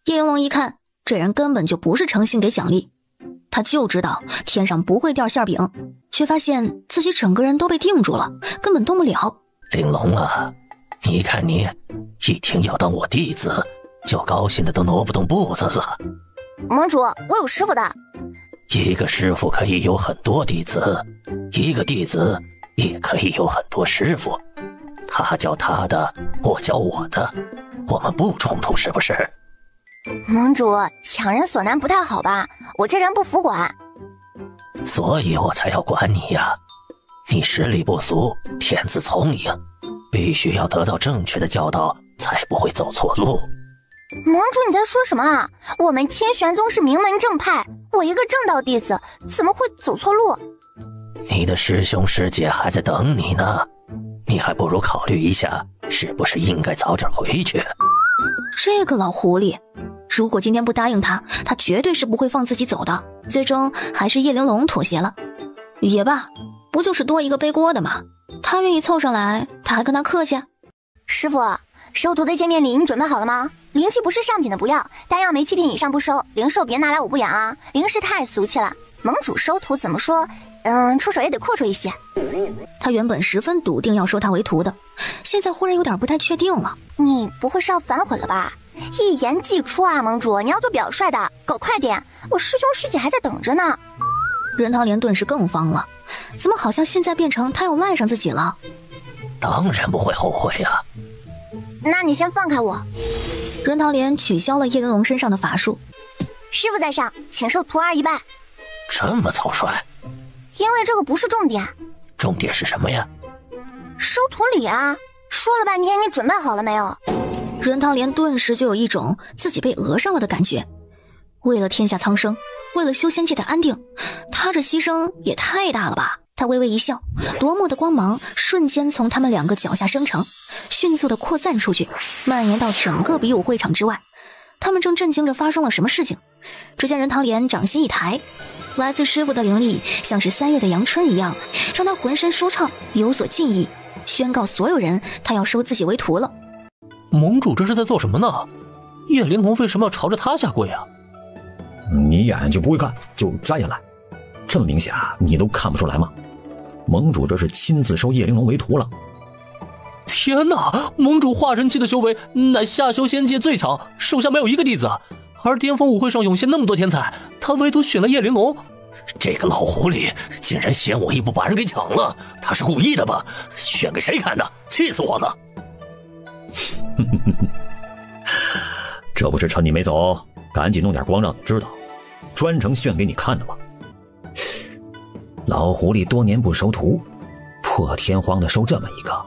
叶云龙一看，这人根本就不是诚心给奖励，他就知道天上不会掉馅饼，却发现自己整个人都被定住了，根本动不了。玲珑啊，你看你一听要当我弟子，就高兴的都挪不动步子了。盟主，我有师傅的。一个师傅可以有很多弟子，一个弟子也可以有很多师傅。他教他的，我教我的，我们不冲突，是不是？盟主，强人所难不太好吧？我这人不服管。所以我才要管你呀。你实力不俗，天资聪颖，必须要得到正确的教导，才不会走错路。盟主你在说什么啊？我们清玄宗是名门正派，我一个正道弟子怎么会走错路？你的师兄师姐还在等你呢，你还不如考虑一下，是不是应该早点回去。这个老狐狸，如果今天不答应他，他绝对是不会放自己走的。最终还是叶玲珑妥协了。也罢，不就是多一个背锅的吗？他愿意凑上来，他还跟他客气。师傅，收徒的见面礼你准备好了吗？灵气不是上品的不要，丹药煤气品以上不收，灵兽别拿来我不养啊，灵石太俗气了。盟主收徒怎么说？出手也得阔绰一些。他原本十分笃定要收他为徒的，现在忽然有点不太确定了。你不会是要反悔了吧？一言既出啊，盟主，你要做表率的，搞快点，我师兄师姐还在等着呢。任汤莲顿时更慌了，怎么好像现在变成他要赖上自己了？当然不会后悔啊。那你先放开我。任汤莲取消了叶玲珑身上的法术。师傅在上，请受徒儿一拜。这么草率？因为这个不是重点。重点是什么呀？收徒礼啊！说了半天，你准备好了没有？任汤莲顿时就有一种自己被讹上了的感觉。为了天下苍生，为了修仙界的安定，他这牺牲也太大了吧。他微微一笑，夺目的光芒瞬间从他们两个脚下生成，迅速的扩散出去，蔓延到整个比武会场之外。他们正震惊着发生了什么事情。只见任汤莲掌心一抬，来自师傅的灵力像是3月的阳春一样，让他浑身舒畅，有所敬意，宣告所有人他要收自己为徒了。盟主这是在做什么呢？叶玲珑为什么要朝着他下跪啊？你眼就不会看，就摘下来，这么明显啊，你都看不出来吗？盟主这是亲自收叶玲珑为徒了。天哪，盟主化神期的修为乃下修仙界最强，手下没有一个弟子，而巅峰舞会上涌现那么多天才，他唯独选了叶玲珑。这个老狐狸竟然先我一步把人给抢了，他是故意的吧？选给谁看的？气死我了！这不是趁你没走，赶紧弄点光让你知道，专程炫给你看的吗？老狐狸多年不收徒，破天荒的收这么一个，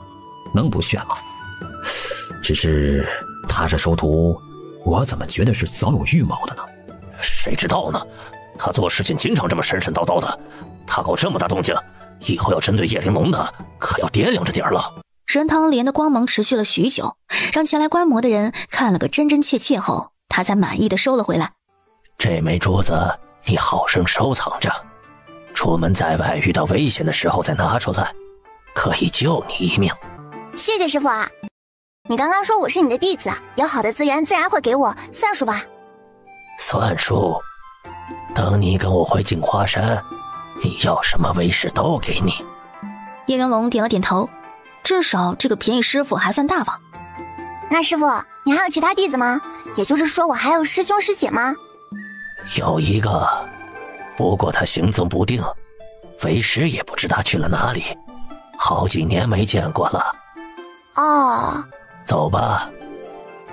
能不炫吗？只是他这收徒，我怎么觉得是早有预谋的呢？谁知道呢？他做事情经常这么神神叨叨的，他搞这么大动静，以后要针对叶玲珑的，可要掂量着点了。任汤莲的光芒持续了许久，让前来观摩的人看了个真真切切后，他才满意的收了回来。这枚珠子你好生收藏着，出门在外遇到危险的时候再拿出来，可以救你一命。谢谢师傅啊！你刚刚说我是你的弟子，有好的资源自然会给我，算数吧。算数？等你跟我回镜花山，你要什么为师都给你。叶玲珑点了点头，至少这个便宜师傅还算大方。那师傅，你还有其他弟子吗？也就是说我还有师兄师姐吗？有一个，不过他行踪不定，为师也不知他去了哪里，好几年没见过了。哦，走吧。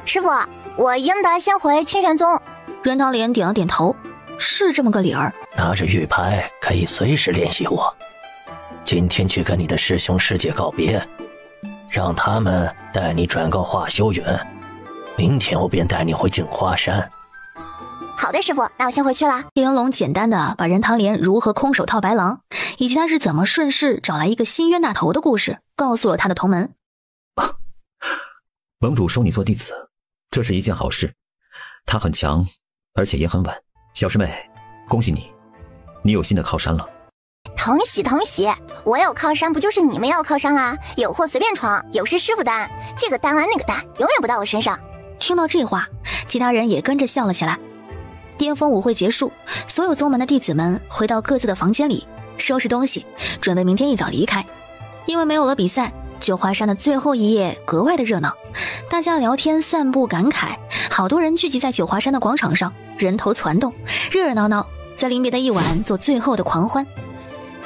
师傅，我应得先回清玄宗。任汤莲点了点头，是这么个理儿。拿着玉牌可以随时联系我。今天去跟你的师兄师姐告别，让他们带你转告华修远，明天我便带你回镜花山。好的，师傅，那我先回去了。叶玲珑简单的把任汤莲如何空手套白狼，以及他是怎么顺势找来一个新冤大头的故事，告诉了他的同门。盟主收你做弟子，这是一件好事。他很强，而且也很稳。小师妹，恭喜你，你有新的靠山了。同喜同喜，我有靠山不就是你们要靠山啦？有货随便闯，有事师傅担，这个担完那个担，永远不到我身上。听到这话，其他人也跟着笑了起来。巅峰舞会结束，所有宗门的弟子们回到各自的房间里，收拾东西，准备明天一早离开。因为没有了比赛，九华山的最后一夜格外的热闹，大家聊天散步感慨，好多人聚集在九华山的广场上，人头攒动，热热闹闹，在临别的一晚做最后的狂欢。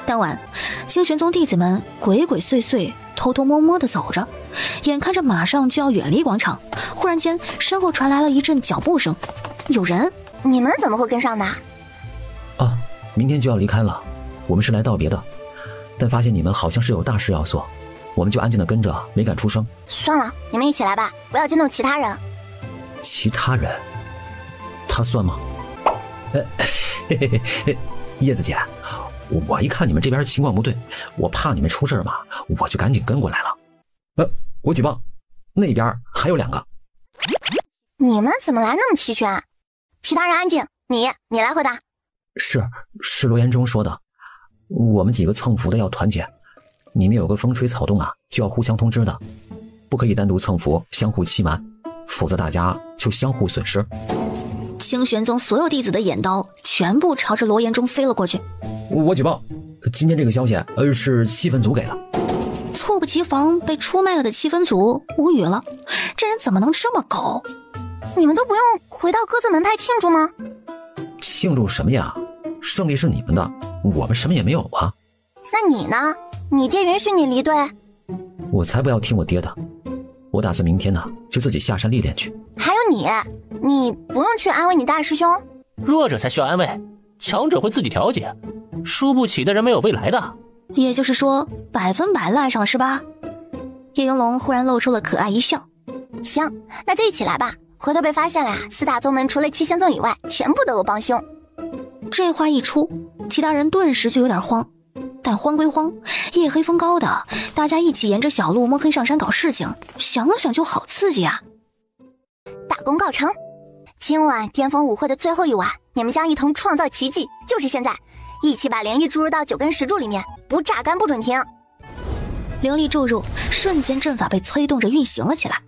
当晚，清玄宗弟子们鬼鬼祟祟偷偷摸摸地走着，眼看着马上就要远离广场，忽然间身后传来了一阵脚步声，有人。你们怎么会跟上的？啊，明天就要离开了，我们是来道别的，但发现你们好像是有大事要做，我们就安静地跟着，没敢出声。算了，你们一起来吧，不要惊动其他人。其他人？他算吗？叶子姐，我一看你们这边情况不对，我怕你们出事嘛，我就赶紧跟过来了。我举报，那边还有2个。你们怎么来那么齐全？其他人安静，你来回答。是罗延忠说的，我们几个蹭符的要团结，你们有个风吹草动啊，就要互相通知的，不可以单独蹭符相互欺瞒，否则大家就相互损失。清玄宗所有弟子的眼刀全部朝着罗延忠飞了过去。我举报，今天这个消息是气氛组给的。猝不及防被出卖了的气氛组无语了，这人怎么能这么狗？你们都不用回到各自门派庆祝吗？庆祝什么呀？胜利是你们的，我们什么也没有啊。那你呢？你爹允许你离队？我才不要听我爹的，我打算明天呢就自己下山历练去。还有你不用去安慰你大师兄。弱者才需要安慰，强者会自己调节，输不起的人没有未来的。也就是说100%赖上了是吧？叶云龙忽然露出了可爱一笑。行，那就一起来吧，回头被发现了呀，4大宗门除了七仙宗以外全部都有帮凶。这话一出，其他人顿时就有点慌，但慌归慌，夜黑风高的，大家一起沿着小路摸黑上山搞事情，想想就好刺激啊。大功告成，今晚巅峰舞会的最后一晚，你们将一同创造奇迹，就是现在，一起把灵力注入到9根石柱里面，不榨干不准停。灵力注入，瞬间阵法被催动着运行了起来。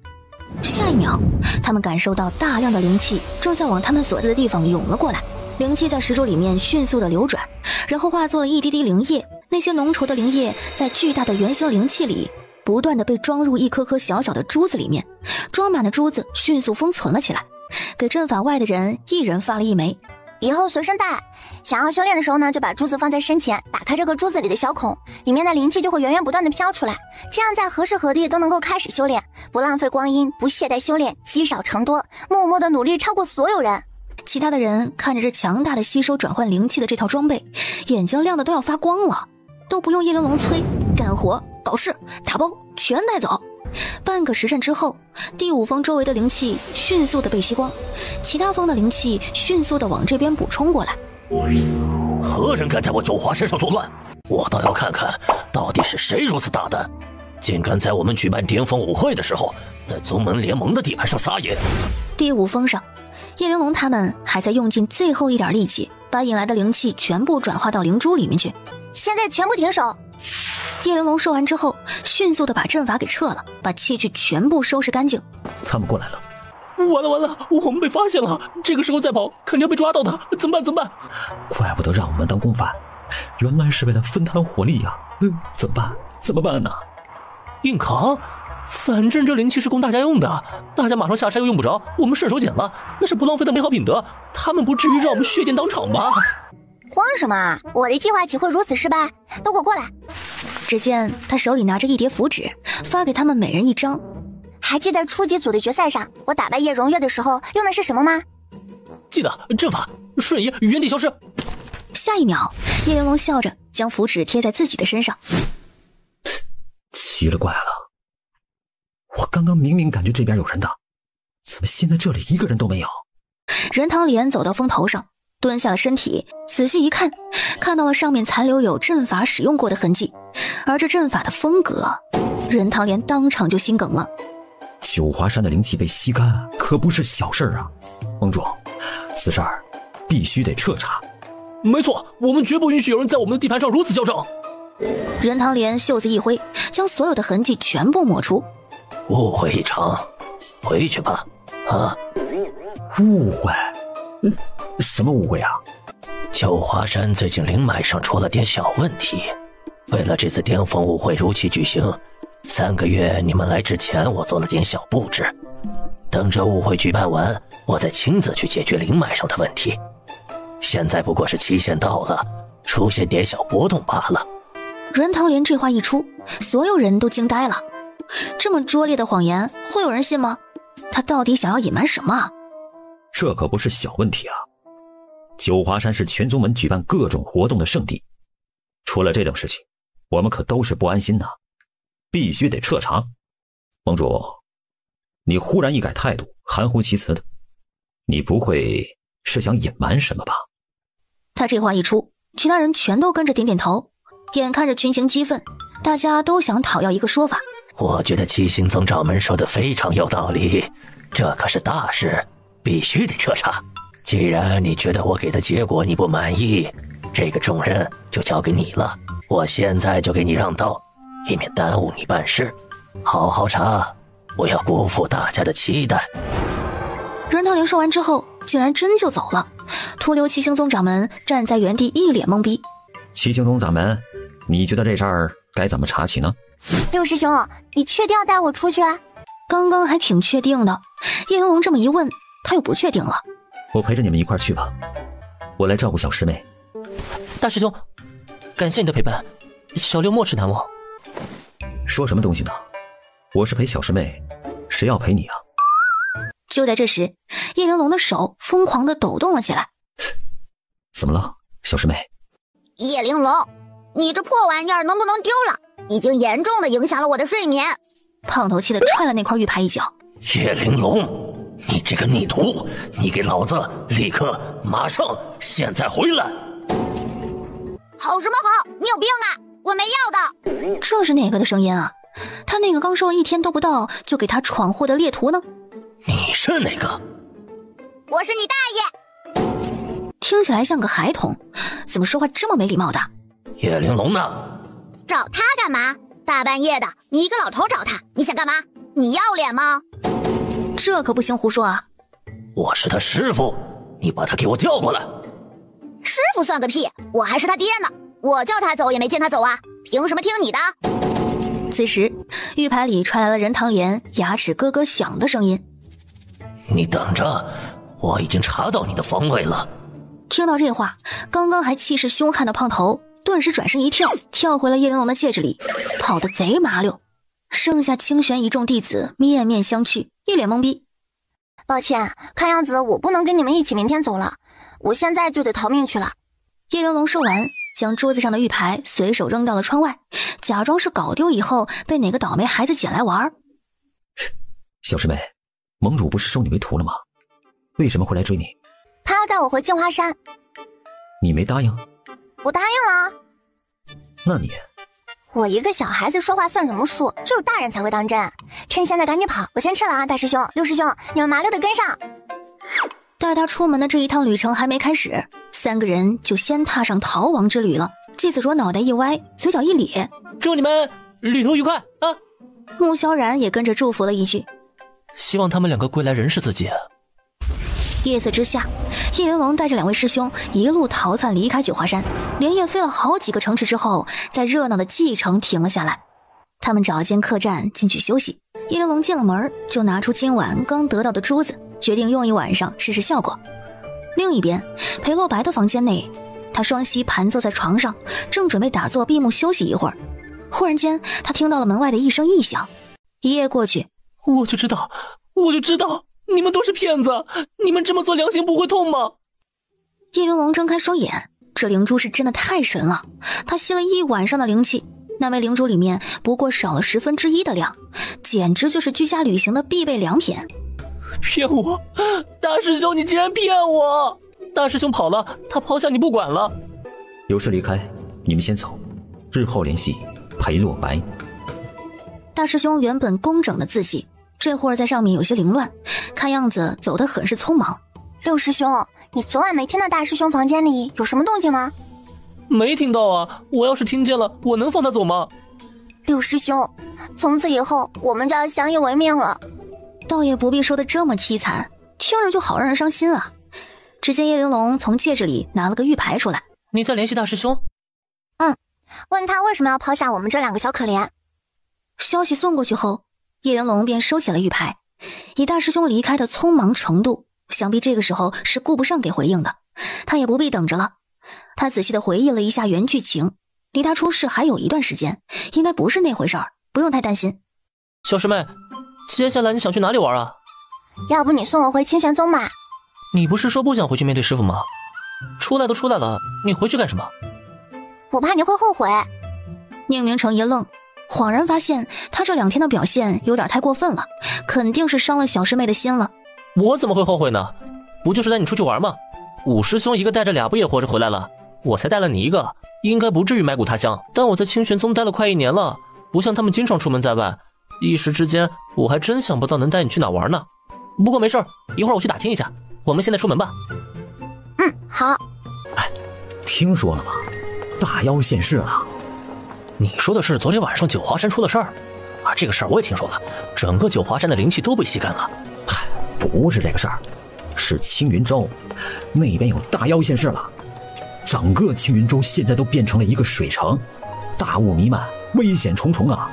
下一秒，他们感受到大量的灵气正在往他们所在的地方涌了过来，灵气在石柱里面迅速的流转，然后化作了一滴滴灵液。那些浓稠的灵液在巨大的圆形灵气里不断的被装入一颗颗小小的珠子里面，装满的珠子迅速封存了起来，给阵法外的人一人发了1枚。以后随身带，想要修炼的时候呢，就把珠子放在身前，打开这个珠子里的小孔，里面的灵气就会源源不断的飘出来，这样在何时何地都能够开始修炼，不浪费光阴，不懈怠修炼，积少成多，默默的努力超过所有人。其他的人看着这强大的吸收转换灵气的这套装备，眼睛亮的都要发光了，都不用叶玲珑催，干活搞事打包全带走。半个时辰之后，第5峰周围的灵气迅速的被吸光，其他峰的灵气迅速的往这边补充过来。何人敢在我九华山上作乱？我倒要看看到底是谁如此大胆，竟敢在我们举办巅峰舞会的时候，在宗门联盟的地盘上撒野。第5峰上，叶玲珑他们还在用尽最后一点力气，把引来的灵气全部转化到灵珠里面去。现在全部停手！叶玲珑说完之后，迅速的把阵法给撤了，把器具全部收拾干净。他们过来了。完了，我们被发现了，这个时候再跑肯定要被抓到的，怎么办？怪不得让我们当共犯，原来是为了分摊火力呀。怎么办呢？硬扛，反正这灵气是供大家用的，大家马上下山又用不着，我们顺手捡了，那是不浪费的美好品德，他们不至于让我们血溅当场吧？慌什么啊！我的计划岂会如此失败？都给我过来！只见他手里拿着一叠符纸，发给他们每人1张。还记得初级组的决赛上，我打败叶荣月的时候用的是什么吗？记得，阵法，瞬移，原地消失。下一秒，叶玲珑笑着将符纸贴在自己的身上。奇了怪了，我刚刚明明感觉这边有人的，怎么现在这里一个人都没有？任堂莲走到峰头上，蹲下了身体，仔细一看，看到了上面残留有阵法使用过的痕迹，而这阵法的风格，任堂莲当场就心梗了。九华山的灵气被吸干，可不是小事啊！盟主，此事必须得彻查。没错，我们绝不允许有人在我们的地盘上如此嚣张。任堂莲袖子一挥，将所有的痕迹全部抹除。误会一场，回去吧。啊？误会？什么误会啊？九华山最近灵脉上出了点小问题，为了这次巅峰舞会如期举行，3个月你们来之前我做了点小布置，等着舞会举办完，我再亲自去解决灵脉上的问题。现在不过是期限到了，出现点小波动罢了。任堂莲这话一出，所有人都惊呆了。这么拙劣的谎言，会有人信吗？他到底想要隐瞒什么啊？这可不是小问题啊！九华山是全宗门举办各种活动的圣地，出了这种事情，我们可都是不安心呐，必须得彻查。盟主，你忽然一改态度，含糊其辞的，你不会是想隐瞒什么吧？他这话一出，其他人全都跟着点点头。眼看着群情激愤，大家都想讨要一个说法。我觉得七星宗掌门说的非常有道理，这可是大事，必须得彻查。既然你觉得我给的结果你不满意，这个重任就交给你了。我现在就给你让道，以免耽误你办事。好好查，不要辜负大家的期待。任堂莲说完之后，竟然真就走了，徒留七星宗掌门站在原地一脸懵逼。七星宗掌门，你觉得这事儿该怎么查起呢？六师兄，你确定要带我出去？刚刚还挺确定的，叶玲珑这么一问，他又不确定了。我陪着你们一块儿去吧，我来照顾小师妹。大师兄，感谢你的陪伴，小六莫齿难忘。说什么东西呢？我是陪小师妹，谁要陪你啊？就在这时，叶玲珑的手疯狂地抖动了起来。怎么了，小师妹？叶玲珑，你这破玩意儿能不能丢了？已经严重的影响了我的睡眠。胖头气的踹了那块玉牌一脚。叶玲珑，你这个逆徒，你给老子立刻马上现在回来！好什么好？你有病啊！我没要的。这是哪个的声音啊？他那个刚收了1天都不到就给他闯祸的猎徒呢？你是哪个？我是你大爷。听起来像个孩童，怎么说话这么没礼貌的？叶玲珑呢？找他干嘛？大半夜的，你一个老头找他，你想干嘛？你要脸吗？这可不行胡说啊！我是他师父，你把他给我叫过来。师父算个屁，我还是他爹呢，我叫他走也没见他走啊，凭什么听你的？此时玉牌里传来了任堂莲牙齿咯咯响的声音。你等着，我已经查到你的方位了。听到这话，刚刚还气势凶悍的胖头顿时转身一跳，跳回了叶玲珑的戒指里，跑得贼麻溜。剩下清玄一众弟子面面相觑，一脸懵逼。抱歉，看样子我不能跟你们一起明天走了，我现在就得逃命去了。叶玲珑说完，将桌子上的玉牌随手扔到了窗外，假装是搞丢以后被哪个倒霉孩子捡来玩。小师妹，盟主不是收你为徒了吗？为什么会来追你？他要带我回镜花山。你没答应？我答应了。那你……我一个小孩子说话算什么数？只有大人才会当真。趁现在赶紧跑，我先撤了啊！大师兄、六师兄，你们麻溜的跟上。带他出门的这一趟旅程还没开始，3个人就先踏上逃亡之旅了。季子卓脑袋一歪，嘴角一咧，祝你们旅途愉快啊！穆萧然也跟着祝福了一句，希望他们2个归来仍是自己。夜色之下，叶玲珑带着2位师兄一路逃窜离开九华山，连夜飞了好几个城池之后，在热闹的蓟城停了下来。他们找了间客栈进去休息。叶玲珑进了门，就拿出今晚刚得到的珠子，决定用一晚上试试效果。另一边，裴洛白的房间内，他双膝盘坐在床上，正准备打坐闭目休息一会儿，忽然间他听到了门外的一声异响。一夜过去，我就知道你们都是骗子，你们这么做良心不会痛吗？叶玲珑睁开双眼，这灵珠是真的太神了，他吸了一晚上的灵气，那枚灵珠里面不过少了1/10的量，简直就是居家旅行的必备良品。骗我！大师兄，你竟然骗我！大师兄跑了，他抛下你不管了。有事离开，你们先走，日后联系裴洛白。大师兄原本工整的字迹，这会儿在上面有些凌乱，看样子走得很是匆忙。六师兄，你昨晚没听到大师兄房间里有什么动静吗？没听到啊，我要是听见了，我能放他走吗？六师兄，从此以后我们就要相依为命了。倒也不必说的这么凄惨，听着就好让人伤心啊。只见叶玲珑从戒指里拿了个玉牌出来。你在联系大师兄？问他为什么要抛下我们这2个小可怜。消息送过去后，叶玲珑便收起了玉牌。以大师兄离开的匆忙程度，想必这个时候是顾不上给回应的，他也不必等着了。他仔细地回忆了一下原剧情，离他出事还有一段时间，应该不是那回事儿，不用太担心。小师妹，接下来你想去哪里玩啊？要不你送我回清玄宗吧。你不是说不想回去面对师傅吗？出来都出来了，你回去干什么？我怕你会后悔。宁明成一愣，恍然发现他这2天的表现有点太过分了，肯定是伤了小师妹的心了。我怎么会后悔呢？不就是带你出去玩吗？五师兄一个带着2不也活着回来了，我才带了你一个，应该不至于埋骨他乡。但我在清玄宗待了快1年了，不像他们经常出门在外，一时之间我还真想不到能带你去哪玩呢。不过没事，一会儿我去打听一下，我们现在出门吧。好。听说了吗？大妖现世了。你说的是昨天晚上九华山出的事儿啊？这个事儿我也听说了，整个九华山的灵气都被吸干了。嗨，不是这个事儿，是青云州那边有大妖现世了。整个青云州现在都变成了一个水城，大雾弥漫，危险重重啊！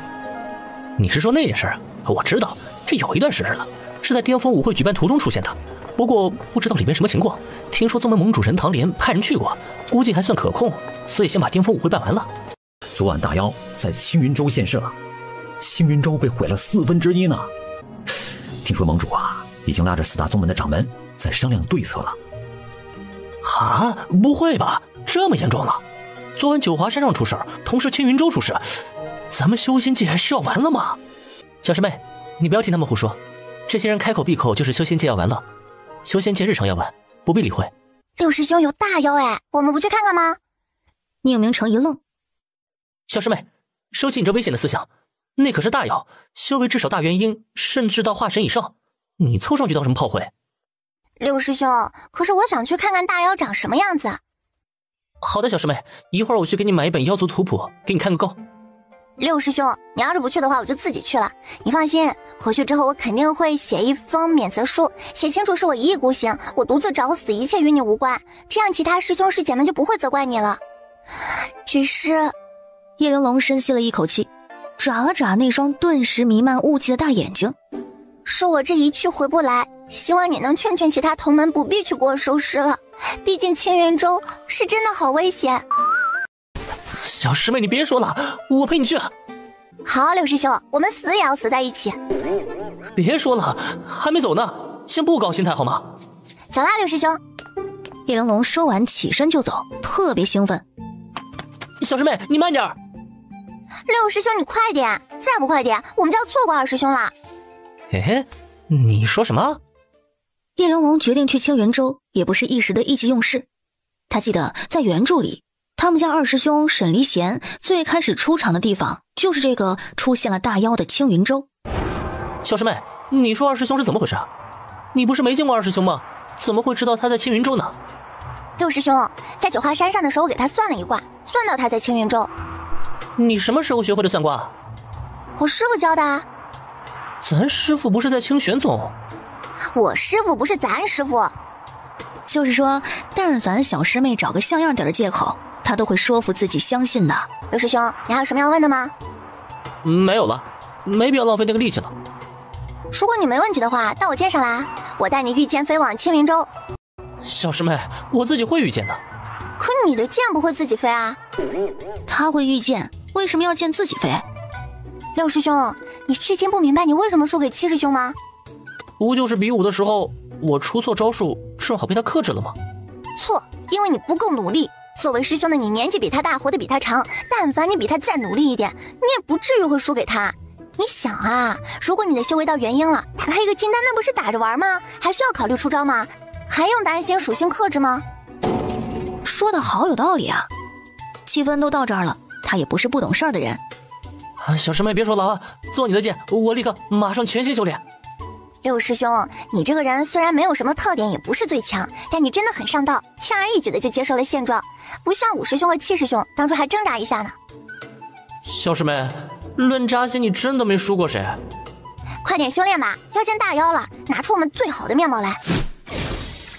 你是说那件事啊？我知道，这有一段时日了，是在巅峰舞会举办途中出现的。不过不知道里面什么情况，听说宗门盟主任唐莲派人去过，估计还算可控，所以先把巅峰舞会办完了。昨晚大妖在青云州现世了，青云州被毁了1/4呢。听说盟主啊，已经拉着4大宗门的掌门在商量对策了。啊，不会吧，这么严重了？昨晚九华山上出事，同时青云州出事，咱们修仙界是要完了吗？小师妹，你不要听他们胡说，这些人开口闭口就是修仙界要完了，修仙界日常要完，不必理会。六师兄有大妖哎，我们不去看看吗？宁明成一愣，小师妹，收起你这危险的思想，那可是大妖，修为至少大元婴，甚至到化神以上，你凑上去当什么炮灰？六师兄，可是我想去看看大妖长什么样子。好的，小师妹，一会儿我去给你买一本妖族图谱，给你看个够。六师兄，你要是不去的话，我就自己去了。你放心，回去之后我肯定会写一封免责书，写清楚是我一意孤行，我独自找死，一切与你无关，这样其他师兄师姐们就不会责怪你了。只是，叶玲珑深吸了一口气，眨了眨那双顿时弥漫雾气的大眼睛。说我这一去回不来，希望你能劝劝其他同门不必去给我收尸了，毕竟青云州是真的好危险。小师妹，你别说了，我陪你去。好，六师兄，我们死也要死在一起。别说了，还没走呢，先不高心态好吗？走啦，六师兄。叶玲珑说完起身就走，特别兴奋。小师妹，你慢点。六师兄，你快点，再不快点，我们就要错过二师兄了。哎，你说什么？叶玲珑决定去青云州，也不是一时的意气用事。他记得在原著里，他们家二师兄沈离贤最开始出场的地方，就是这个出现了大妖的青云州。小师妹，你说二师兄是怎么回事？你不是没见过二师兄吗？怎么会知道他在青云州呢？六师兄，在九华山上的时候，我给他算了一卦，算到他在青云州。你什么时候学会的算卦？我师傅教的啊。咱师傅不是在清玄宗？我师傅不是咱师傅。就是说，但凡小师妹找个像样点的借口，他都会说服自己相信的。六师兄，你还有什么要问的吗？没有了，没必要浪费那个力气了。如果你没问题的话，到我肩上来，我带你御剑飞往青云州。小师妹，我自己会御剑的。可你的剑不会自己飞啊。他会御剑，为什么要剑自己飞？六师兄，你至今不明白你为什么输给七师兄吗？不就是比武的时候我出错招数，正好被他克制了吗？错，因为你不够努力。作为师兄的你，年纪比他大，活得比他长，但凡你比他再努力一点，你也不至于会输给他。你想啊，如果你的修为到元婴了，打他一个金丹，那不是打着玩吗？还需要考虑出招吗？还用担心属性克制吗？说的好有道理啊。气氛都到这儿了，他也不是不懂事儿的人。小师妹别说了啊，做你的剑，我立刻马上全心修炼。六师兄，你这个人虽然没有什么特点，也不是最强，但你真的很上道，轻而易举的就接受了现状，不像五师兄和七师兄当初还挣扎一下呢。小师妹，论扎心你真的没输过谁？快点修炼吧，要见大妖了，拿出我们最好的面貌来。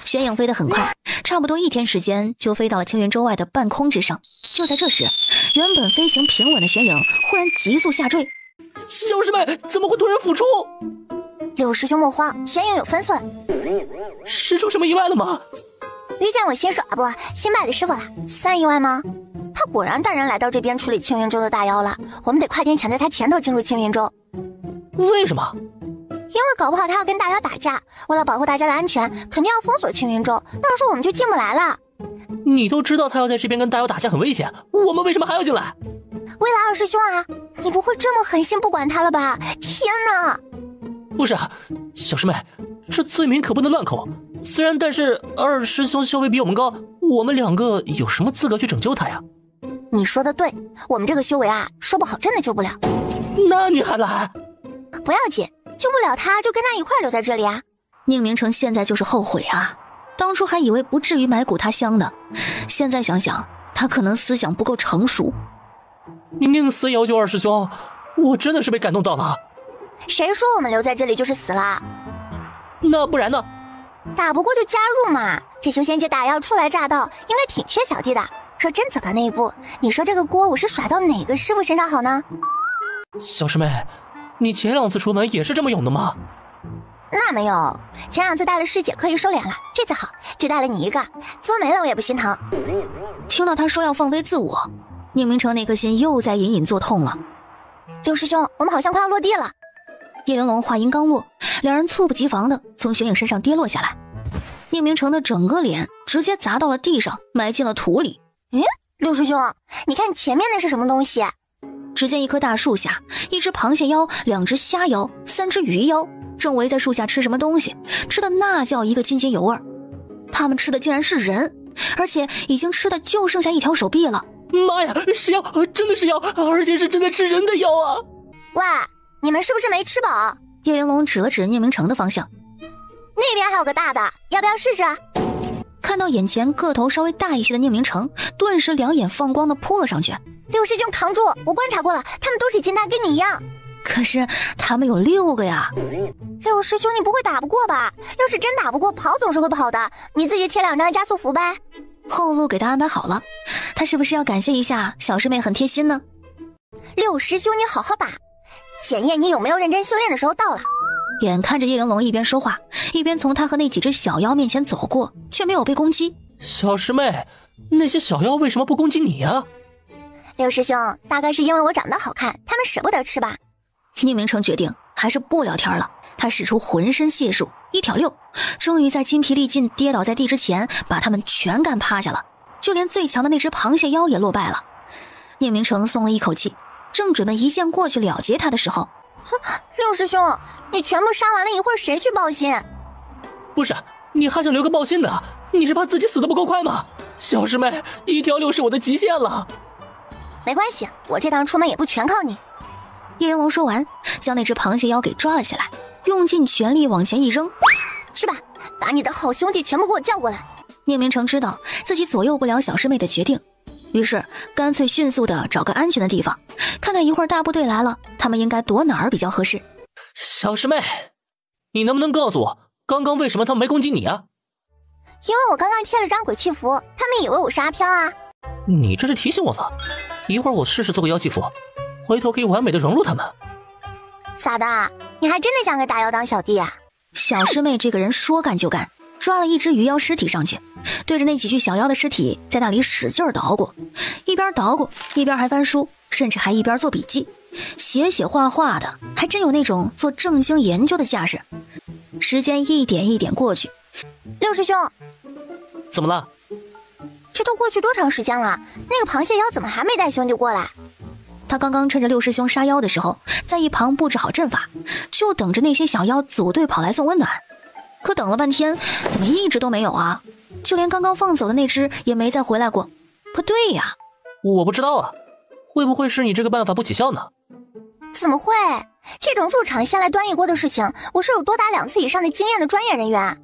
玄影飞得很快，差不多1天时间就飞到了青云洲外的半空之上。就在这时，原本飞行平稳的玄影忽然急速下坠。小师妹怎么会突然俯冲？六师兄莫慌，玄影有分寸。是出什么意外了吗？遇见我新手啊不新拜的师傅了，算意外吗？他果然带人来到这边处理青云洲的大妖了，我们得快点抢在他前头进入青云洲。为什么？因为搞不好他要跟大妖打架，为了保护大家的安全，肯定要封锁青云洲，到时候我们就进不来了。你都知道他要在这边跟大妖打架很危险，我们为什么还要进来？为了二师兄啊，你不会这么狠心不管他了吧？天哪！不是，小师妹，这罪名可不能乱扣。虽然，但是二师兄修为比我们高，我们2个有什么资格去拯救他呀？你说的对，我们这个修为啊，说不好真的救不了。那你还来？不要紧，救不了他就跟他一块留在这里啊。宁明成现在就是后悔啊，当初还以为不至于埋骨他乡的，现在想想，他可能思想不够成熟。你宁死也要救二师兄，我真的是被感动到了。谁说我们留在这里就是死了？那不然呢？打不过就加入嘛，这修仙界大妖初来乍到，应该挺缺小弟的。说真走到那一步，你说这个锅我是甩到哪个师傅身上好呢？小师妹，你前2次出门也是这么勇的吗？那没有，前2次带了师姐刻意收敛了，这次好就带了你一个，作没了我也不心疼。听到他说要放飞自我，宁明成那颗心又在隐隐作痛了。六师兄，我们好像快要落地了。叶玲珑话音刚落，两人猝不及防的从玄影身上跌落下来，宁明成的整个脸直接砸到了地上，埋进了土里。六师兄，你看前面那是什么东西？只见一棵大树下，一只螃蟹妖、2只虾妖、3只鱼妖正围在树下吃什么东西，吃的那叫一个津津有味。他们吃的竟然是人，而且已经吃的就剩下一条手臂了。妈呀，是妖，真的是妖，而且是正在吃人的妖啊！喂，你们是不是没吃饱？叶玲珑指了指宁明成的方向，那边还有个大的，要不要试试？看到眼前个头稍微大一些的宁明成，顿时2眼放光的扑了上去。六师兄扛住，我观察过了，他们都是金丹，跟你一样。可是他们有6个呀。六师兄，你不会打不过吧？要是真打不过，跑总是会跑的，你自己贴2张加速符呗。后路给他安排好了，他是不是要感谢一下小师妹很贴心呢？六师兄，你好好打，检验你有没有认真修炼的时候到了。眼看着叶玲珑一边说话，一边从他和那几只小妖面前走过，却没有被攻击。小师妹，那些小妖为什么不攻击你啊？六师兄，大概是因为我长得好看，他们舍不得吃吧。宁明成决定还是不聊天了，他使出浑身解数1挑6，终于在筋疲力尽跌倒在地之前，把他们全干趴下了，就连最强的那只螃蟹妖也落败了。宁明成松了一口气，正准备一剑过去了结他的时候，六师兄，你全部杀完了，一会儿谁去报信？不是，你还想留个报信的？你是怕自己死得不够快吗？小师妹，1挑6是我的极限了。没关系，我这趟出门也不全靠你。叶玲珑说完，将那只螃蟹妖给抓了起来，用尽全力往前一扔。去吧，把你的好兄弟全部给我叫过来。宁明成知道自己左右不了小师妹的决定，于是干脆迅速的找个安全的地方，看看一会儿大部队来了，他们应该躲哪儿比较合适。小师妹，你能不能告诉我，刚刚为什么他们没攻击你啊？因为我刚刚贴了张鬼气符，他们以为我是阿飘啊。你这是提醒我了，一会儿我试试做个妖气符，回头可以完美的融入他们。咋的？你还真的想给大妖当小弟啊？小师妹这个人说干就干，抓了一只鱼妖尸体上去，对着那几具小妖的尸体在那里使劲捣鼓，一边捣鼓一边还翻书，甚至还一边做笔记，写画画的，还真有那种做正经研究的架势。时间一点一点过去，六师兄，怎么了？这都过去多长时间了？那个螃蟹妖怎么还没带兄弟过来？他刚刚趁着六师兄杀妖的时候，在一旁布置好阵法，就等着那些小妖组队跑来送温暖。可等了半天，怎么一直都没有啊？就连刚刚放走的那只也没再回来过。不对呀，我不知道啊，会不会是你这个办法不起效呢？怎么会？这种入场先来端一锅的事情，我是有多打2次以上的经验的专业人员。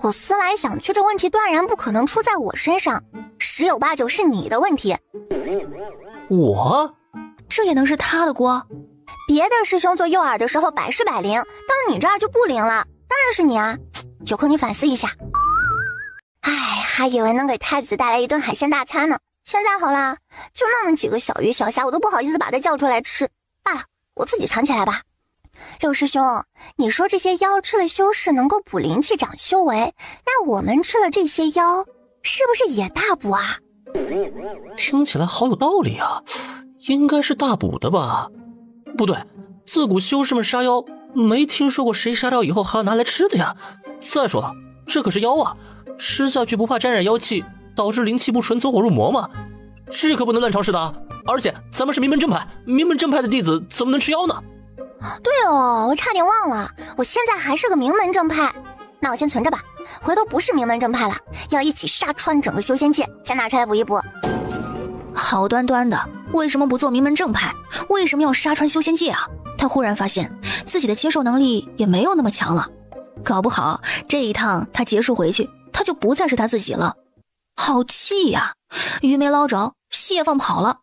我思来想去，这问题断然不可能出在我身上，10有8九是你的问题。我？这也能是他的锅？别的师兄做诱饵的时候百试百灵，到你这儿就不灵了。当然是你啊，有空你反思一下。哎，还以为能给太子带来一顿海鲜大餐呢，现在好啦，就那么几个小鱼小虾，我都不好意思把它叫出来吃。罢了，我自己藏起来吧。六师兄，你说这些妖吃了修士能够补灵气长修为，那我们吃了这些妖是不是也大补啊？听起来好有道理啊，应该是大补的吧？不对，自古修士们杀妖没听说过谁杀掉以后还要拿来吃的呀。再说了，这可是妖啊，吃下去不怕沾染妖气，导致灵气不纯走火入魔吗？这可不能乱尝试的啊！而且咱们是名门正派，名门正派的弟子怎么能吃妖呢？对哦，我差点忘了，我现在还是个名门正派。那我先存着吧，回头不是名门正派了，要一起杀穿整个修仙界，再拿出来补一补。好端端的，为什么不做名门正派？为什么要杀穿修仙界啊？他忽然发现自己的接受能力也没有那么强了，搞不好这一趟他结束回去，他就不再是他自己了。好气呀！鱼没捞着，蟹放跑了。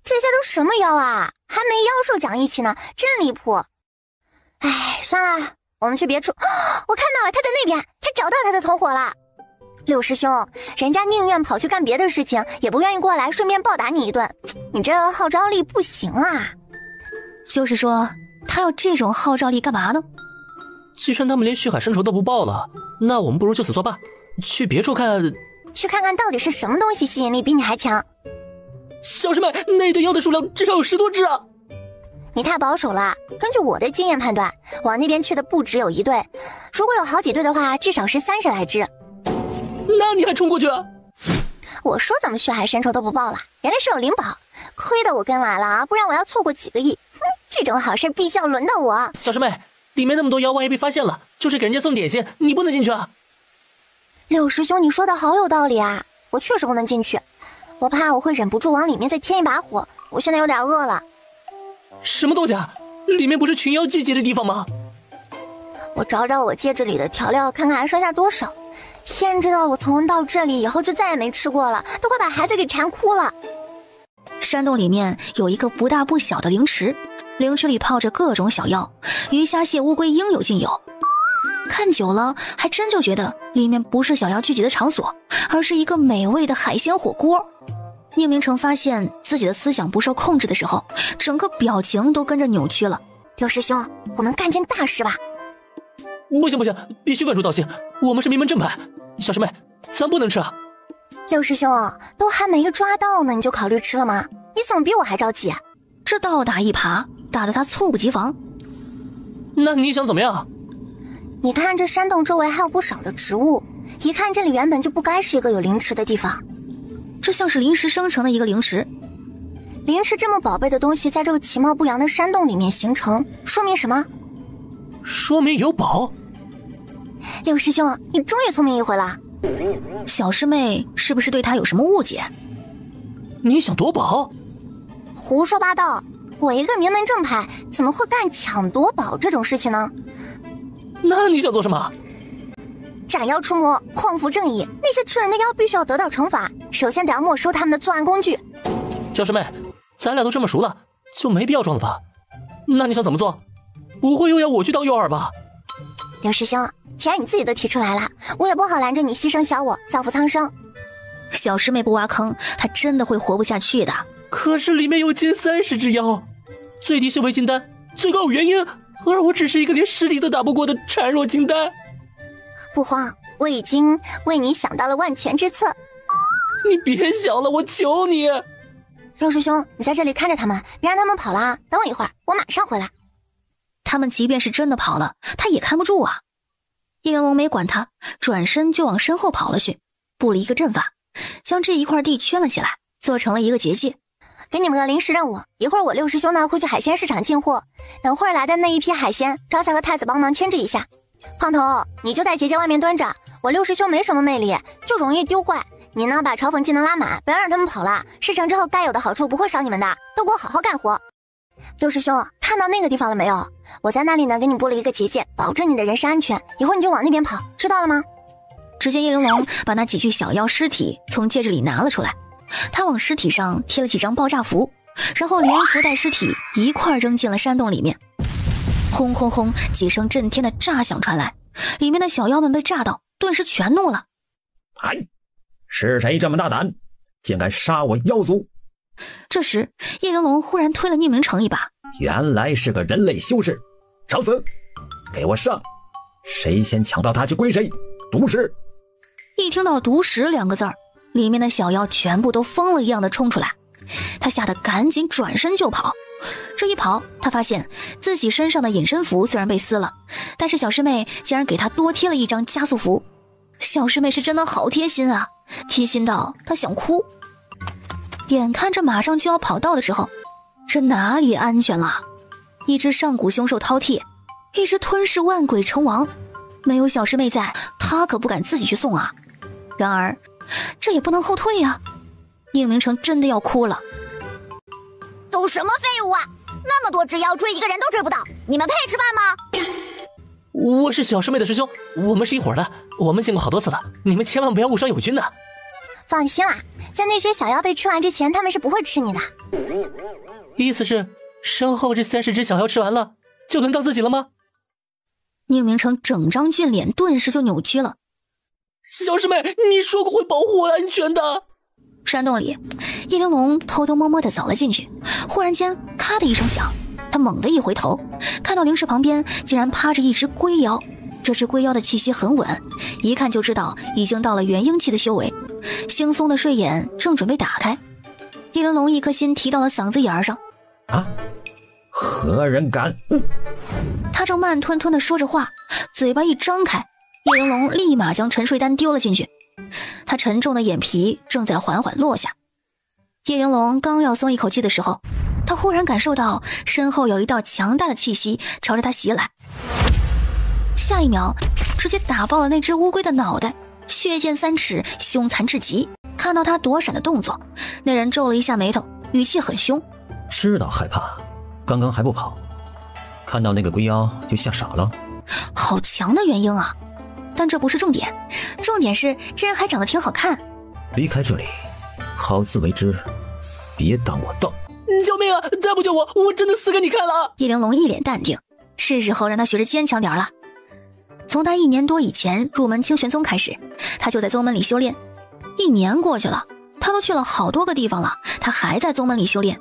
这些都什么妖啊？还没妖兽讲义气呢，真离谱。哎，算了，我们去别处。我看到了，他在那边，他找到他的同伙了。六师兄，人家宁愿跑去干别的事情，也不愿意过来顺便暴打你一顿，你这号召力不行啊。就是说，他要这种号召力干嘛呢？既然他们连血海深仇都不报了，那我们不如就此作罢，去别处看。去看看到底是什么东西吸引力比你还强。小师妹，那对妖的数量至少有10多只啊！你太保守了，根据我的经验判断，往那边去的不只有1队，如果有好几队的话，至少是30来只。那你还冲过去啊？我说怎么血海深仇都不报了，原来是有灵宝，亏得我跟来了啊，不然我要错过几个亿。这种好事必须要轮到我。小师妹，里面那么多妖，万一被发现了，就是给人家送点心，你不能进去啊。六师兄，你说的好有道理啊，我确实不能进去，我怕我会忍不住往里面再添一把火，我现在有点饿了。什么东西啊？里面不是群妖聚集的地方吗？我找找我戒指里的调料，看看还剩下多少。天知道我从到这里以后就再也没吃过了，都快把孩子给馋哭了。山洞里面有一个不大不小的灵池，灵池里泡着各种小药，鱼虾蟹乌龟应有尽有。看久了还真就觉得里面不是小妖聚集的场所，而是一个美味的海鲜火锅。宁明成发现自己的思想不受控制的时候，整个表情都跟着扭曲了。六师兄，我们干件大事吧。不行不行，必须稳住道心，我们是名门正派。小师妹，咱不能吃啊。六师兄，都还没抓到呢，你就考虑吃了吗？你怎么比我还着急啊？这倒打一耙，打得他猝不及防。那你想怎么样？你看这山洞周围还有不少的植物，一看这里原本就不该是一个有灵池的地方。这像是临时生成的一个灵池。灵池这么宝贝的东西在这个其貌不扬的山洞里面形成，说明什么？说明有宝。六师兄，你终于聪明一回了。小师妹是不是对他有什么误解？你想夺宝？胡说八道，我一个名门正派怎么会干抢夺宝这种事情呢？那你想做什么？斩妖除魔，匡扶正义，那些吃人的妖必须要得到惩罚，首先得要没收他们的作案工具。小师妹，咱俩都这么熟了，就没必要装了吧？那你想怎么做？不会又要我去当诱饵吧？刘师兄，既然你自己都提出来了，我也不好拦着你牺牲小我，造福苍生。小师妹不挖坑，她真的会活不下去的。可是里面有近30只妖，最低修为金丹，最高有元婴，而我只是一个连实力都打不过的孱弱金丹。不慌，我已经为你想到了万全之策。你别想了，我求你。六师兄，你在这里看着他们，别让他们跑了啊！等我一会儿，我马上回来。他们即便是真的跑了，他也看不住啊。叶云龙没管他，转身就往身后跑了去，布了一个阵法，将这一块地圈了起来，做成了一个结界。给你们个临时任务，一会儿我六师兄呢会去海鲜市场进货，等会儿来的那一批海鲜，招下和太子帮忙牵制一下。胖头，你就在结界外面蹲着，我六师兄没什么魅力，就容易丢怪。你呢，把嘲讽技能拉满，不要让他们跑了。事成之后该有的好处不会少你们的，都给我好好干活。六师兄，看到那个地方了没有？我在那里呢，给你布了一个结界，保证你的人身安全。一会儿你就往那边跑，知道了吗？只见叶玲珑把那几具小妖尸体从戒指里拿了出来，他往尸体上贴了几张爆炸符，然后连符带尸体一块扔进了山洞里面。轰轰轰几声震天的炸响传来，里面的小妖们被炸到，顿时全怒了。哎，是谁这么大胆，竟敢杀我妖族？这时叶玲珑忽然推了宁明成一把，原来是个人类修士，找死！给我上！谁先抢到他就归谁，毒食！一听到毒食2个字儿，里面的小妖全部都疯了一样的冲出来，他吓得赶紧转身就跑。这一跑，他发现自己身上的隐身符虽然被撕了，但是小师妹竟然给他多贴了一张加速符。小师妹是真的好贴心啊，贴心到他想哭。眼看着马上就要跑到的时候，这哪里安全了？一只上古凶兽饕餮，一只吞噬万鬼成王，没有小师妹在，他可不敢自己去送啊。然而这也不能后退啊，宁明成真的要哭了。都什么废物啊，那么多只妖追一个人都追不到，你们配吃饭吗？我是小师妹的师兄，我们是一伙的，我们见过好多次了，你们千万不要误伤友军呐。放心啦，在那些小妖被吃完之前，他们是不会吃你的。意思是身后这30只小妖吃完了，就轮到自己了吗？宁明成整张俊脸顿时就扭曲了。小师妹，你说过会保护我安全的。山洞里，叶玲珑偷偷摸摸地走了进去，忽然间咔的一声响，他猛地一回头，看到灵石旁边竟然趴着一只龟妖。这只龟妖的气息很稳，一看就知道已经到了元婴期的修为，惺忪的睡眼正准备打开。叶玲珑一颗心提到了嗓子眼上。啊，何人敢？他正慢吞吞地说着话，嘴巴一张开，叶玲珑立马将沉睡丹丢了进去。他沉重的眼皮正在缓缓落下。叶玲珑刚要松一口气的时候，他忽然感受到身后有一道强大的气息朝着他袭来，下一秒直接打爆了那只乌龟的脑袋，血溅3尺，凶残至极。看到他躲闪的动作，那人皱了一下眉头，语气很凶。知道害怕，刚刚还不跑，看到那个龟妖就吓傻了。好强的元婴啊！但这不是重点，重点是这人还长得挺好看。离开这里，好自为之，别挡我道。救命啊！再不救我，我真的死给你看了！叶玲珑一脸淡定，是时候让他学着坚强点了。从他1年多以前入门清玄宗开始，他就在宗门里修炼。1年过去了，他都去了好多个地方了，他还在宗门里修炼。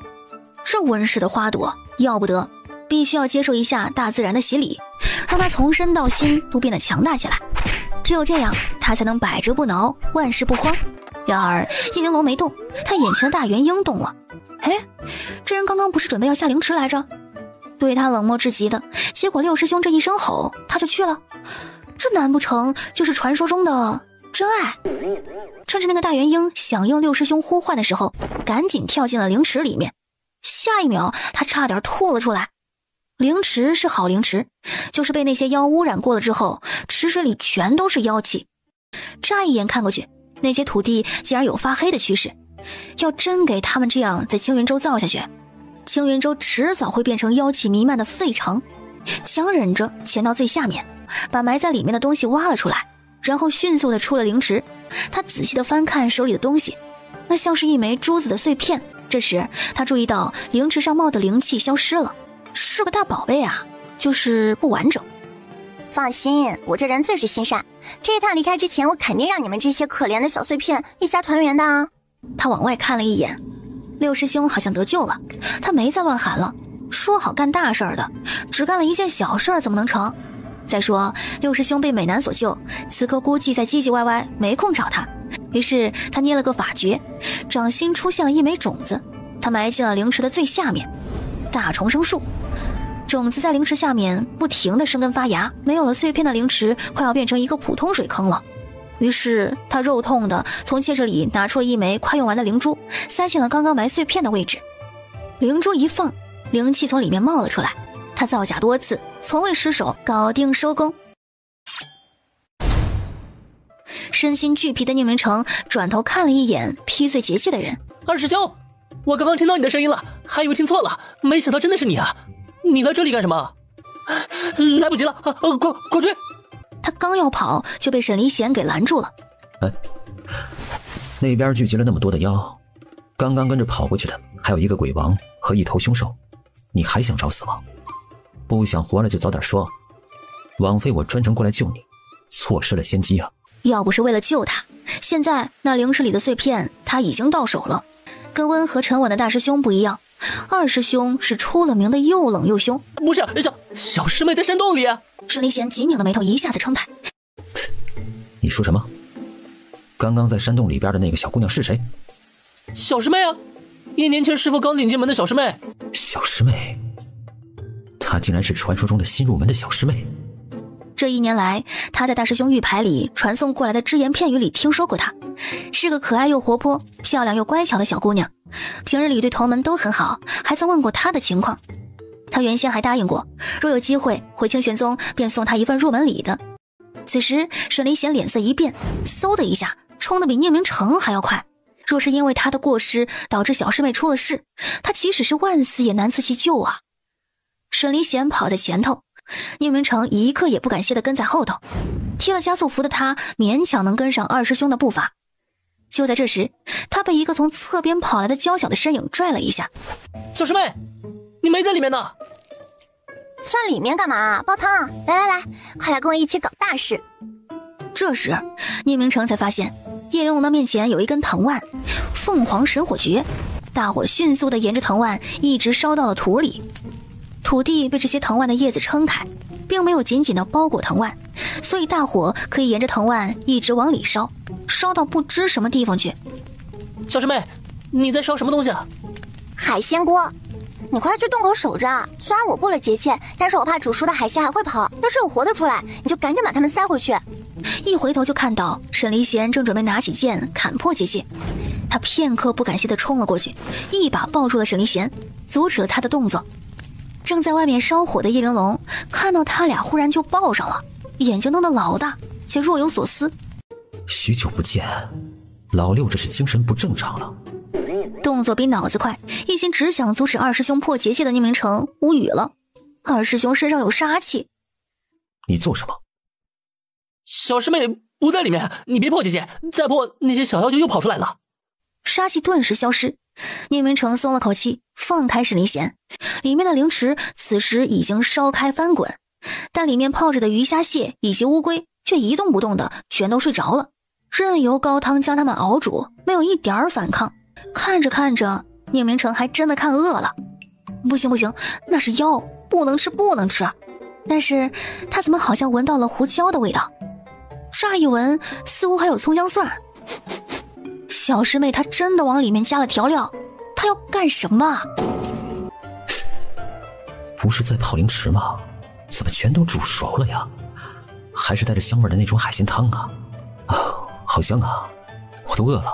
这温室的花朵要不得，必须要接受一下大自然的洗礼，让他从身到心都变得强大起来。只有这样，他才能百折不挠，万事不慌。然而叶玲珑没动，他眼前的大元婴动了。哎，这人刚刚不是准备要下灵池来着？对他冷漠至极的，结果六师兄这一声吼，他就去了。这难不成就是传说中的真爱？趁着那个大元婴响应六师兄呼唤的时候，赶紧跳进了灵池里面。下一秒，他差点吐了出来。灵池是好灵池，就是被那些妖污染过了之后，池水里全都是妖气。乍一眼看过去，那些土地竟然有发黑的趋势。要真给他们这样在青云州造下去，青云州迟早会变成妖气弥漫的废城。强忍着潜到最下面，把埋在里面的东西挖了出来，然后迅速地出了灵池。他仔细地翻看手里的东西，那像是一枚珠子的碎片。这时他注意到灵池上冒的灵气消失了，是个大宝贝啊，就是不完整。放心，我这人最是心善，这一趟离开之前，我肯定让你们这些可怜的小碎片一家团圆的啊。他往外看了一眼，六师兄好像得救了，他没再乱喊了。说好干大事儿的，只干了一件小事儿怎么能成？再说六师兄被美男所救，此刻估计在唧唧歪歪，没空找他。于是他捏了个法诀，掌心出现了一枚种子，他埋进了灵池的最下面。大重生树，种子在灵池下面不停地生根发芽，没有了碎片的灵池快要变成一个普通水坑了。于是他肉痛地从戒指里拿出了一枚快用完的灵珠，塞进了刚刚埋碎片的位置。灵珠一放，灵气从里面冒了出来。他造假多次，从未失手，搞定收工。身心俱疲的宁明成转头看了一眼劈碎结界的人。二师兄，我刚刚听到你的声音了，还以为听错了，没想到真的是你啊！你来这里干什么？来不及了，快追！他刚要跑，就被沈离贤给拦住了。那边聚集了那么多的妖，刚刚跟着跑过去的还有一个鬼王和一头凶兽，你还想找死吗？不想活了就早点说，枉费我专程过来救你，错失了先机啊！要不是为了救他，现在那灵石里的碎片他已经到手了。跟温和沉稳的大师兄不一样，二师兄是出了名的又冷又凶。不是，小师妹在山洞里。沈离贤紧拧的眉头一下子撑开。你说什么？刚刚在山洞里边的那个小姑娘是谁？小师妹啊，1年前师父刚领进门的小师妹。小师妹？她竟然是传说中的新入门的小师妹。这1年来，他在大师兄玉牌里传送过来的只言片语里听说过她，是个可爱又活泼、漂亮又乖巧的小姑娘。平日里对同门都很好，还曾问过她的情况。他原先还答应过，若有机会回清玄宗，便送她一份入门礼的。此时沈离贤脸色一变，嗖的一下冲得比宁明成还要快。若是因为他的过失导致小师妹出了事，他即使是万死也难辞其咎啊！沈离贤跑在前头，宁明成一刻也不敢歇地跟在后头。贴了加速符的他勉强能跟上二师兄的步伐。就在这时，他被一个从侧边跑来的娇小的身影拽了一下。小师妹，你没在里面呢。在里面干嘛？煲汤！来，快来跟我一起搞大事。这时宁明成才发现叶云龙的面前有一根藤蔓，凤凰神火诀。大火迅速地沿着藤蔓一直烧到了土里，土地被这些藤蔓的叶子撑开，并没有紧紧地包裹藤蔓，所以大火可以沿着藤蔓一直往里烧，烧到不知什么地方去。小师妹，你在烧什么东西啊？海鲜锅，你快去洞口守着。虽然我布了结界，但是我怕煮熟的海鲜还会跑，要是有活的出来，你就赶紧把它们塞回去。一回头就看到沈离贤正准备拿起剑砍破结界，他片刻不敢息地冲了过去，一把抱住了沈离贤，阻止了他的动作。正在外面烧火的叶玲珑看到他俩忽然就抱上了，眼睛瞪得老大，且若有所思。许久不见，老六这是精神不正常了。动作比脑子快，一心只想阻止二师兄破结界的宁明成无语了。二师兄身上有杀气。你做什么？小师妹不在里面，你别破结界，再破那些小妖就又跑出来了。杀气顿时消失，宁明成松了口气，放开沈离贤。里面的灵池此时已经烧开翻滚，但里面泡着的鱼虾蟹以及乌龟却一动不动的全都睡着了，任由高汤将它们熬煮，没有一点反抗。看着看着，宁明成还真的看饿了。不行，那是妖，不能吃。但是他怎么好像闻到了胡椒的味道？乍一闻似乎还有葱姜蒜。小师妹她真的往里面加了调料，她要干什么啊？不是在泡灵池吗？怎么全都煮熟了呀？还是带着香味的那种海鲜汤啊！好香啊，我都饿了。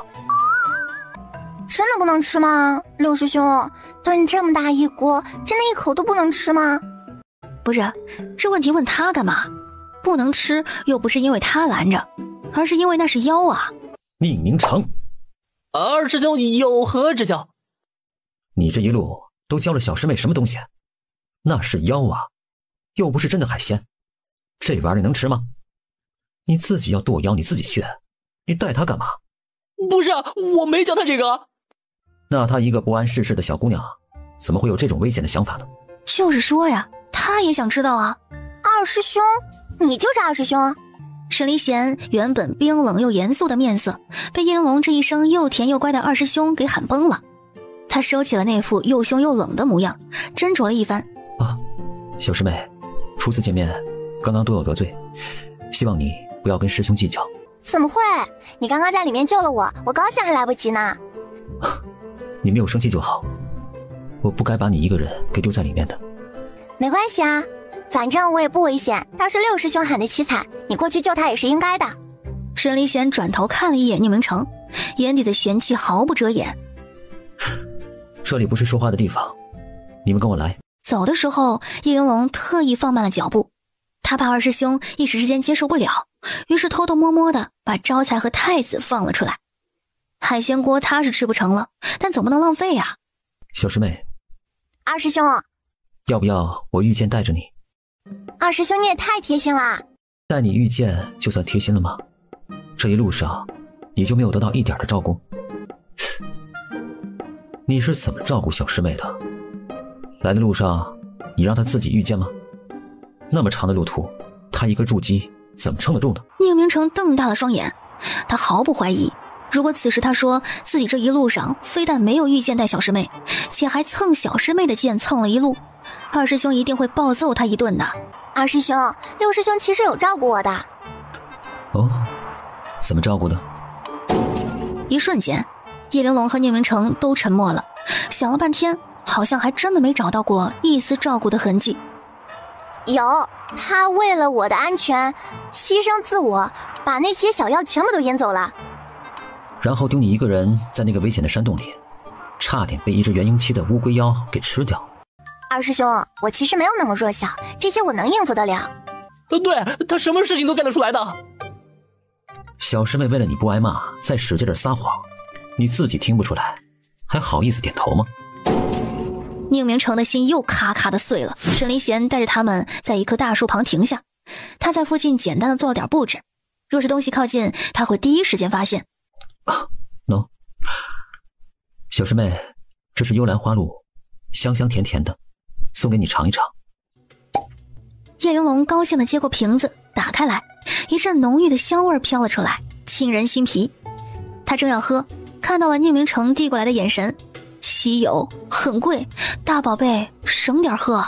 真的不能吃吗？六师兄，炖这么大一锅，真的一口都不能吃吗？不是，这问题问他干嘛？不能吃又不是因为他拦着，而是因为那是妖啊！宁明成，二师兄有何指教？你这一路都教了小师妹什么东西？那是妖啊，又不是真的海鲜，这玩意儿能吃吗？你自己要剁妖，你自己去，你带他干嘛？不是，我没教他这个。那她一个不谙世事的小姑娘，怎么会有这种危险的想法呢？就是说呀，他也想知道啊。二师兄，你就是二师兄？沈离贤原本冰冷又严肃的面色，被叶玲珑这一声又甜又乖的二师兄给喊崩了。他收起了那副又凶又冷的模样，斟酌了一番。小师妹，初次见面，刚刚多有得罪，希望你不要跟师兄计较。怎么会？你刚刚在里面救了我，我高兴还来不及呢。你没有生气就好，我不该把你一个人给丢在里面的。没关系啊，反正我也不危险，倒是六师兄喊的凄惨，你过去救他也是应该的。沈离贤转头看了一眼宁明成，眼底的嫌弃毫不遮掩。这里不是说话的地方，你们跟我来。走的时候，叶玲珑特意放慢了脚步，他怕二师兄一时之间接受不了，于是偷偷摸摸的把招财和太子放了出来。海鲜锅他是吃不成了，但总不能浪费呀。小师妹，二师兄，要不要我御剑带着你？二师兄你也太贴心啦。带你御剑就算贴心了吗？这一路上你就没有得到一点的照顾？你是怎么照顾小师妹的？来的路上，你让他自己遇见吗？那么长的路途，他一个筑基怎么撑得住呢？宁明成瞪大了双眼，他毫不怀疑，如果此时他说自己这一路上非但没有遇见带小师妹，且还蹭小师妹的剑蹭了一路，二师兄一定会暴揍他一顿的。二师兄，六师兄其实有照顾我的。哦，怎么照顾的？一瞬间，叶玲珑和宁明成都沉默了，想了半天，好像还真的没找到过一丝照顾的痕迹。有，他为了我的安全，牺牲自我，把那些小妖全部都引走了，然后丢你一个人在那个危险的山洞里，差点被一只元婴期的乌龟妖给吃掉。二师兄，我其实没有那么弱小，这些我能应付得了。对，他什么事情都干得出来的。小师妹为了你不挨骂，再使劲的撒谎，你自己听不出来，还好意思点头吗？宁明成的心又咔咔的碎了。沈离贤带着他们在一棵大树旁停下，他在附近简单的做了点布置，若是东西靠近，他会第一时间发现。喏，小师妹，这是幽兰花露，香香甜甜的，送给你尝一尝。叶玲珑高兴地接过瓶子，打开来，一阵浓郁的香味飘了出来，沁人心脾。他正要喝，看到了宁明成递过来的眼神，稀有，很贵，大宝贝，省点喝。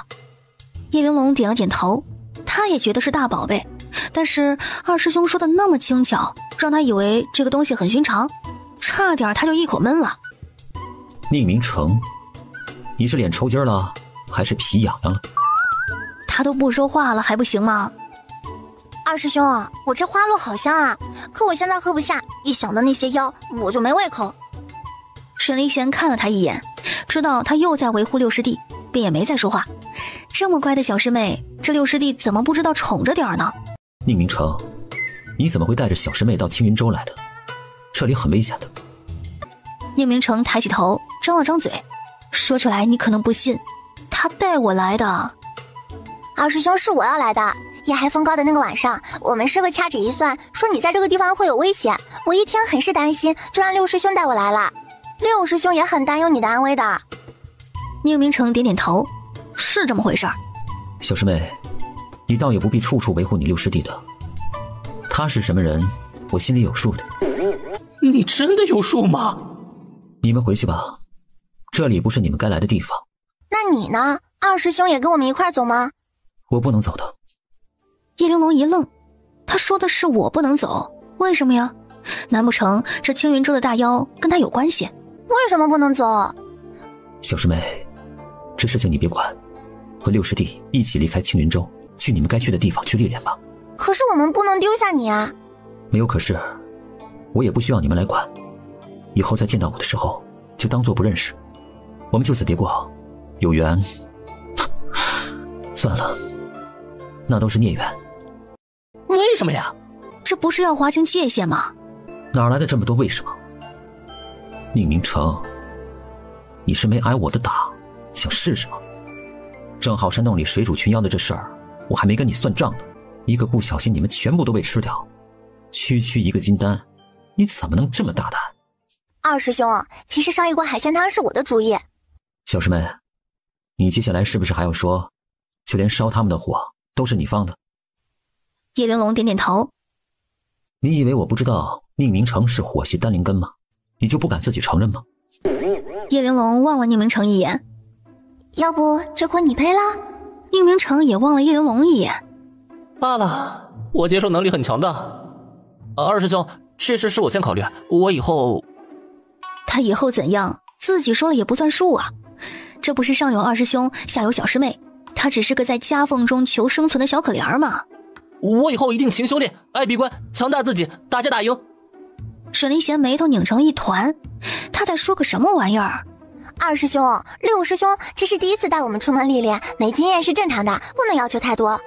叶玲珑点了点头，他也觉得是大宝贝，但是二师兄说的那么轻巧，让他以为这个东西很寻常，差点他就一口闷了。宁明成，你是脸抽筋了，还是皮痒痒了？他都不说话了还不行吗？二师兄，我这花露好香啊，可我现在喝不下，一想到那些妖，我就没胃口。沈离贤看了他一眼，知道他又在维护六师弟，便也没再说话。这么乖的小师妹，这六师弟怎么不知道宠着点呢？宁明成，你怎么会带着小师妹到青云州来的？这里很危险的。宁明成抬起头，张了张嘴，说出来你可能不信，他带我来的。二师兄，是我要来的。夜还风高的那个晚上，我们师傅掐指一算，说你在这个地方会有危险，我一听很是担心，就让六师兄带我来了。六师兄也很担忧你的安危的。宁明成点点头，是这么回事儿。小师妹，你倒也不必处处维护你六师弟的，他是什么人，我心里有数的。你真的有数吗？你们回去吧，这里不是你们该来的地方。那你呢？二师兄也跟我们一块走吗？我不能走的。叶玲珑一愣，他说的是我不能走，为什么呀？难不成这青云州的大妖跟他有关系？为什么不能走？小师妹，这事情你别管，和六师弟一起离开青云州，去你们该去的地方去历练吧。可是我们不能丢下你啊。没有可是，我也不需要你们来管，以后再见到我的时候就当作不认识，我们就此别过，有缘算了，那都是孽缘。为什么呀？这不是要划清界限吗？哪来的这么多为什么？宁明成，你是没挨我的打，想试试吗？正好山洞里水煮群妖的这事儿，我还没跟你算账呢，一个不小心你们全部都被吃掉，区区一个金丹，你怎么能这么大胆？二师兄，其实烧一锅海鲜汤是我的主意。小师妹，你接下来是不是还要说，就连烧他们的火都是你放的？叶玲珑点点头。你以为我不知道宁明成是火系丹灵根吗？你就不敢自己承认吗？叶玲珑望了宁明成一眼，要不这锅你配了？宁明成也望了叶玲珑一眼。罢了，我接受能力很强的。二师兄，这事是我先考虑，我以后……他以后怎样，自己说了也不算数啊。这不是上有二师兄，下有小师妹，他只是个在夹缝中求生存的小可怜嘛。我以后一定勤修炼，爱闭关，强大自己，打架打赢。沈离贤眉头拧成一团，他在说个什么玩意儿？二师兄，六师兄，这是第一次带我们出门历练，没经验是正常的，不能要求太多。